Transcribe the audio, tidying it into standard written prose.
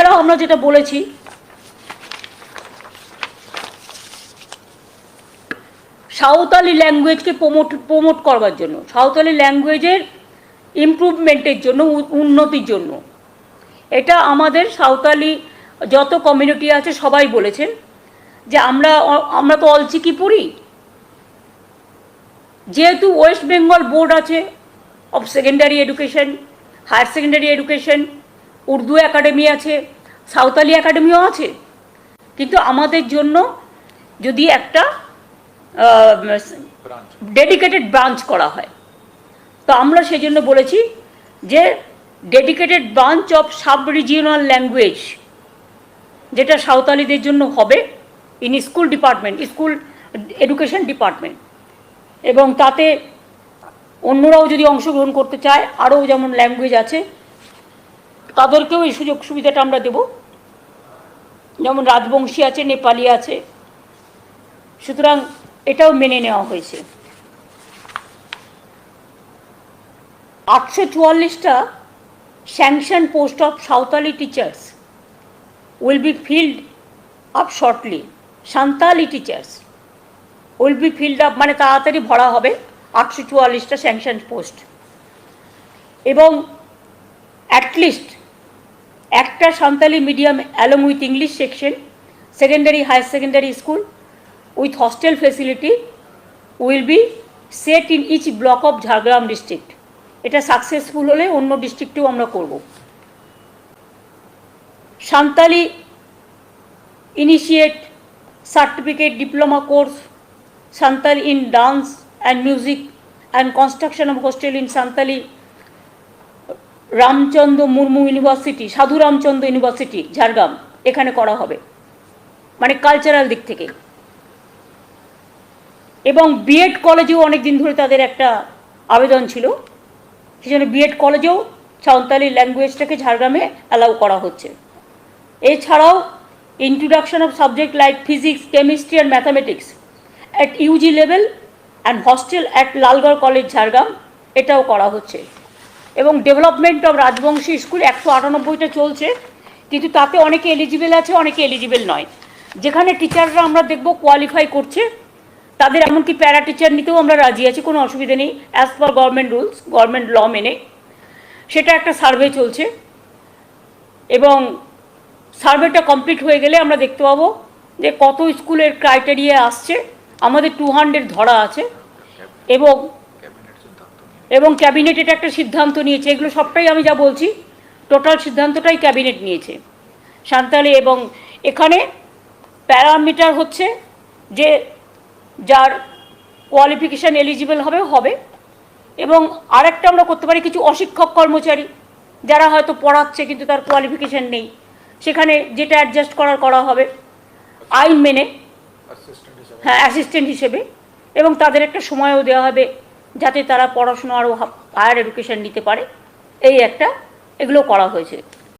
এছাড়াও আমরা যেটা বলেছি, সাঁওতালি ল্যাঙ্গুয়েজকে প্রমোট করবার জন্য, সাঁওতালি ল্যাঙ্গুয়েজের ইমপ্রুভমেন্টের জন্য, উন্নতির জন্য, এটা আমাদের সাঁওতালি যত কমিউনিটি আছে সবাই বলেছেন যে আমরা তো অলচিকি পড়ি, যেহেতু ওয়েস্ট বেঙ্গল বোর্ড আছে of secondary education, higher secondary education, Urdu academy আছে, সাঁওতালি একাডেমিও আছে, কিন্তু আমাদের জন্য যদি একটা ডেডিকেটেড ব্রাঞ্চ করা হয়, তো আমরা সেজন্য বলেছি যে dedicated branch of sub regional language, যেটা সাঁওতালিদের জন্য হবে in school department, school education department, এবং তাতে অন্যরাও যদি অংশগ্রহণ করতে চায়, আরও যেমন ল্যাঙ্গুয়েজ আছে তাদেরকেও এই সুযোগ সুবিধাটা আমরা দেব, যেমন রাজবংশী আছে, নেপালি আছে, সুতরাং এটাও মেনে নেওয়া হয়েছে। 844টা sanction post of Santali teachers will be filled up shortly. Santali teachers will be filled up, মানে তাড়াতাড়ি ভরা হবে 844টা স্যাংশন পোস্ট, এবং অ্যাটলিস্ট একটা Santali medium along with English section, secondary higher secondary school with hostel facility will be set in each block of Jhargram district. এটা successful হলে অন্য ডিস্ট্রিক্টেও আমরা করব। Santali initiate certificate diploma course Santali in dance and music and construction of hostel in Santali Ramchandra Murmu university, সাধু Ramchandra university Jhargram, এখানে করা হবে, মানে কালচারাল দিক থেকে। এবং বিএড কলেজেও অনেক দিন ধরে তাদের একটা আবেদন ছিল, সেই জন্য বিএড কলেজেও সাঁওতালি ল্যাঙ্গুয়েজটাকে ঝাড়গ্রামে অ্যালাউ করা হচ্ছে। এছাড়াও introduction of subject like physics, chemistry and mathematics at UG level and hostel at Lalgarh college Jhargram, এটাও করা হচ্ছে। এবং ডেভেলপমেন্ট অফ রাজবংশী স্কুল 198টা চলছে, কিন্তু তাতে অনেকে এলিজিবল আছে, অনেকে এলিজিবল নয়। যেখানে টিচাররা আমরা দেখব কোয়ালিফাই করছে, তাদের এমনকি প্যারা টিচার নিতেও আমরা রাজি আছি, কোনো অসুবিধা নেই, as per government rules, government law মেনে। সেটা একটা সার্ভে চলছে, এবং সার্ভেটা কমপ্লিট হয়ে গেলে আমরা দেখতে পাবো যে কত স্কুলের ক্রাইটেরিয়া আসছে। আমাদের 200 ধরা আছে, এবং ক্যাবিনেট এটা একটা সিদ্ধান্ত নিয়েছে। এগুলো সবটাই আমি যা বলছি টোটাল সিদ্ধান্তটাই ক্যাবিনেট নিয়েছে সাঁওতালি। এবং এখানে প্যারামিটার হচ্ছে যে যার কোয়ালিফিকেশান এলিজিবল হবে, এবং আরেকটা আমরা করতে পারি কিছু অশিক্ষক কর্মচারী যারা হয়তো পড়াচ্ছে কিন্তু তার কোয়ালিফিকেশান নেই, সেখানে যেটা অ্যাডজাস্ট করা হবে আইন মেনে, হ্যাঁ, অ্যাসিস্ট্যান্ট হিসেবে, এবং তাদের একটা সময়ও দেওয়া হবে যাতে তারা পড়াশোনা আরও হায়ার এডুকেশান নিতে পারে। এই একটা এগুলো করা হয়েছে।